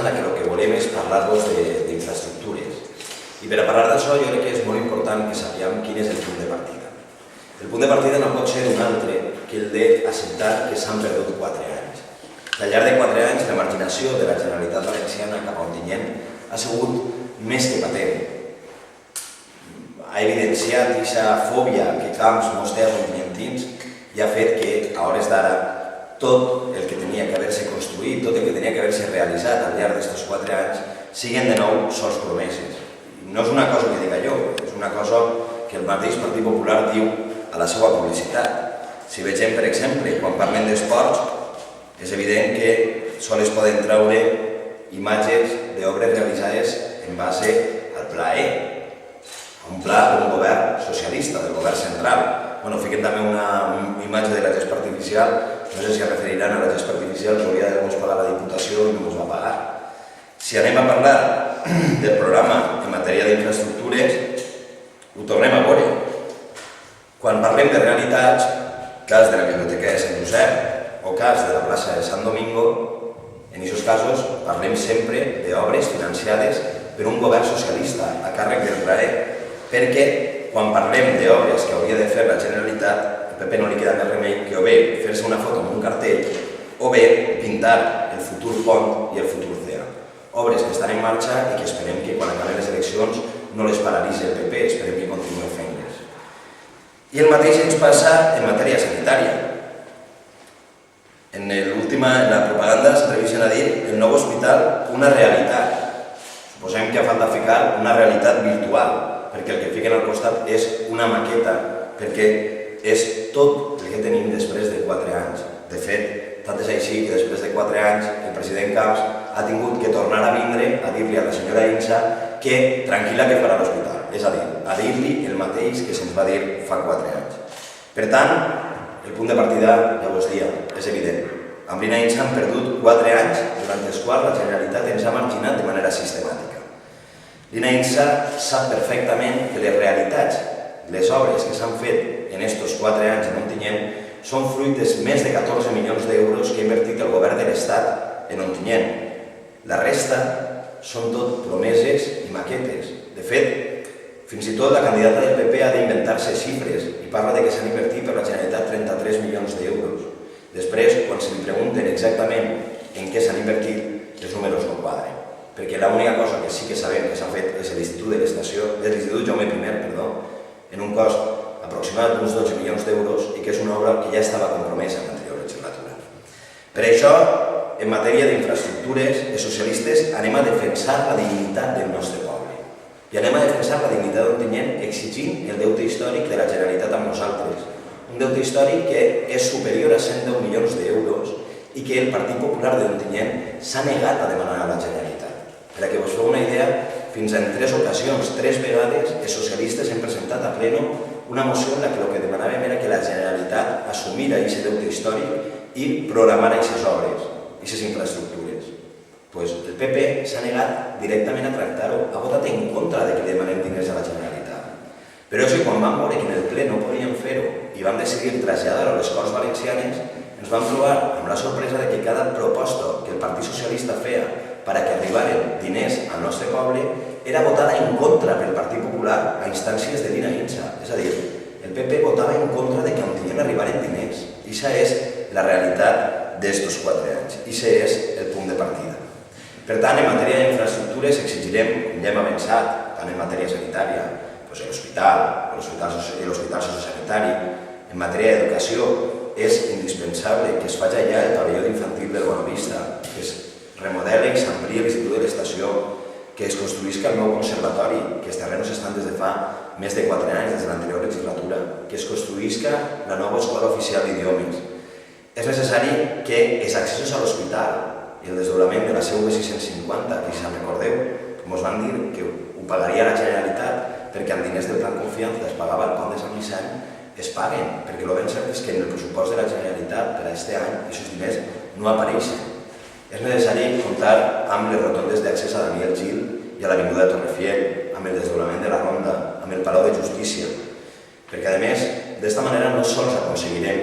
en la que el que volem és parlar-vos d'infraestructures. I per a parlar d'això jo crec que és molt important que sapiguem quin és el punt de partida. El punt de partida no pot ser un altre que el d'acceptar que s'han perdut 4 anys. Al llarg de 4 anys la marginació de la Generalitat Valenciana cap a Ontinyent ha sigut més que patent. Ha evidenciat aquesta fòbia que Camps mos té als ontinyentins i ha fet que a hores d'ara tot el que tenia que haver-se construït, tot el que tenia que haver-se realitzat al llarg d'aquests 4 anys, siguin de nou sols promeses. No és una cosa que diga jo, és una cosa que el mateix Partit Popular diu a la seva publicitat. Si vegem, per exemple, quan parlem d'esports, és evident que sols es poden treure imatges d'obres realitzades en base al Pla E, un pla d'un govern socialista, del govern central. Fiquem també una imatge de la gespa artificial, no sé si es referiran a la gespa artificial que hauria d'haver-nos pagat la Diputació i no ens va pagar. Si anem a parlar del programa en matèria d'infraestructures, ho tornem a veure. Quan parlem de realitats, cas de la Biblioteca de Sant Josep o cas de la plaça de Sant Domingo, en aquests casos parlem sempre d'obres financiades per un govern socialista a càrrec del PLAE, perquè quan parlem d'obres que hauria de fer la Generalitat, al PP no li queda més remei que o bé fer-se una foto amb un cartell o bé pintar el futur pont i el futur CEA. Obres que estan en marxa i que esperem que quan acaben les eleccions no les paralitzi el PP, esperem que continuï fent-les. I el mateix ens passa en matèria sanitària. En la propaganda s'atreveixen a dir el nou hospital una realitat. Suposem que ha falta ficar una realitat virtual, perquè el que fiquen al costat és una maqueta, perquè és tot el que tenim després de 4 anys. De fet, tant és així que després de 4 anys el president Camps ha tingut que tornar a vindre a dir-li a la senyora Insa que tranquil·la que farà l'hospital, és a dir, a dir-li el mateix que se'ns va dir fa 4 anys. Per tant, el punt de partida, ja vos dia, és evident. Amb l'Ina Insa han perdut 4 anys durant els quals la Generalitat ens ha marginat de manera sistemàtica. L'Ina Insa sap perfectament que les realitats, les obres que s'han fet en aquests 4 anys en Ontinyent són fruit dels més de 14 milions d'euros que ha invertit el govern de l'Estat en Ontinyent. La resta són tot promeses i maquetes. De fet, fins i tot la candidata del PP ha d'inventar-se xifres i parla de que s'han invertit per la Generalitat 33 milions d'euros. Després, quan se li pregunten exactament en què s'han invertit, els números no quadren. Perquè l'única cosa que sí que sabem que s'ha fet és l'Institut Jaume I, en un cost aproximat d'uns 12 milions d'euros i que és una obra que ja estava compromesa en l'anterior legislatura. Per això, en matèria d'infraestructures, els socialistes anem a defensar la dignitat del nostre poble i anem a defensar la dignitat d'Ontinyent exigint el deute històric de la Generalitat amb nosaltres. Un deute històric que és superior a 110 milions d'euros i que el Partit Popular d'Ontinyent s'ha negat a demanar a la Generalitat. Per a que vos feu una idea, fins en 3 ocasions, 3 vegades, els socialistes hem presentat a pleno una moció en la que el que demanàvem era que la Generalitat assumira aquest deute històric i programara aquestes obres, aquestes infraestructures. Doncs el PP s'ha negat directament a tractar-ho, ha votat en contra de que li demanem diners a la Generalitat. Però és que quan vam veure que en el ple no podíem fer-ho i vam decidir traslladar-ho a les Corts Valencianes, ens vam trobar amb la sorpresa de que cada proposta que el Partit Socialista feia perquè arribaren diners al nostre poble era votada en contra pel Partit Popular a instàncies de l'Ina Insa. És a dir, el PP votava en contra de que a Ontinyent arribaren diners. I això és la realitat d'estos 4 anys. I això és el punt de partida. Per tant, en matèria d'infraestructures exigirem, com ja hem avançat, tant en matèria sanitària, l'hospital sociosanitari, en matèria d'educació, és indispensable que es faci ja el pavelló d'infantil del Bonavista, que es remodeli i s'amplia l'Institut de l'Estació, que es construïsca el nou conservatori, que els terrenos estan des de fa més de 4 anys, des de l'anterior legislatura, que es construïsca la nova escola oficial d'idiomes. És necessari que els accessos a l'hospital i el desdoblament de la CV 650, que si se'n recordeu, com us van dir que ho pagaria la Generalitat perquè amb diners del Plan Confiança es pagava el pont de Sant Vicent, es paguen, perquè el ben cert és que en el pressupost de la Generalitat per a aquest any aquests diners no apareixen. És necessari comptar amb les rotondes d'accés a Daniel Gil i a l'Avinguda de Torrefiel, amb el desdoblament de la Ronda, amb el Palau de Justícia, perquè a més, d'esta manera no sols aconseguirem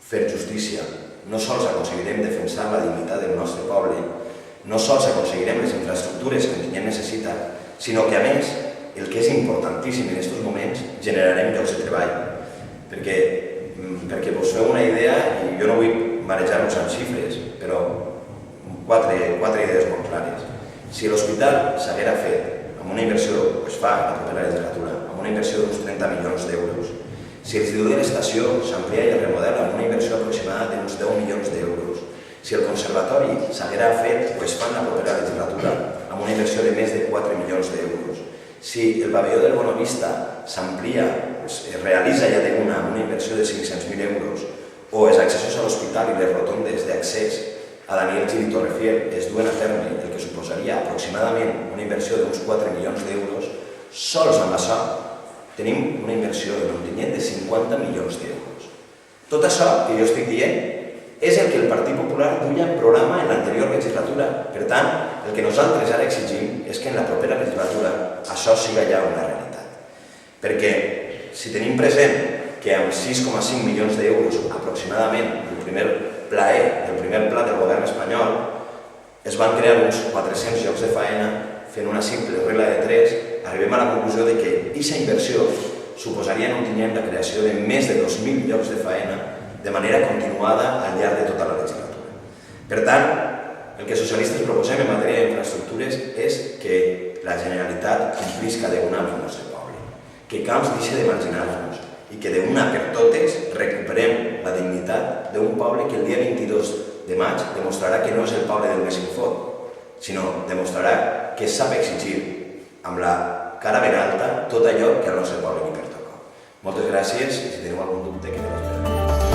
fer justícia, no sols aconseguirem defensar la dignitat del nostre poble, no sols aconseguirem les infraestructures que Ontinyent necessita, sinó que, a més, el que és importantíssim en aquests moments, generarem llocs de treball. Perquè us feu una idea, i jo no vull marejar-vos amb xifres, però quatre idees molt clares. Si l'hospital s'haguera fet amb una inversió, es fa a la propera legislatura, amb una inversió d'uns 30 milions d'euros, si l'Institut de l'Estació s'amplia i es remodela amb una inversió aproximada d'uns 10 milions d'euros, si el conservatori s'haguera fet o es fa en la propera legislatura amb una inversió de més de 4 milions d'euros, si el pavelló del Bonavista s'amplia, es realitza ja d'una inversió de 500.000 euros, o els accessos a l'hospital i les rotondes d'accés a Daniel Gil i Torrefiel es duen a terme, el que suposaria aproximadament una inversió d'uns 4 milions d'euros, sols amb això tenim una inversió en Ontinyent de 50 milions d'euros. Tot això que jo estic dient és el que el Partit Popular duia en programa en l'anterior legislatura. Per tant, el que nosaltres ara exigim és que en la propera legislatura això siga ja una realitat. Perquè si tenim present que amb 6,5 milions d'euros aproximadament el primer pla del govern espanyol es van crear uns 400 llocs de faena fent una simple regla de 3, arribem a la conclusió de que aquesta inversió suposaria en Ontinyent la creació de més de 2.000 llocs de faena de manera continuada al llarg de tota la legislatura. Per tant, el que socialistes proposem en matèria d'infraestructures és que la Generalitat complisca d'una amb el nostre poble, que Camps deixi de marginar-nos i que d'una per totes recuperem la dignitat d'un poble que el dia 22 de maig demostrarà que no és el poble del més infot, sinó demostrarà que sap exigir amb la cara ben alta tot allò que al nostre poble li pertoca. Moltes gràcies i si teniu algun dubte que te l'esperem.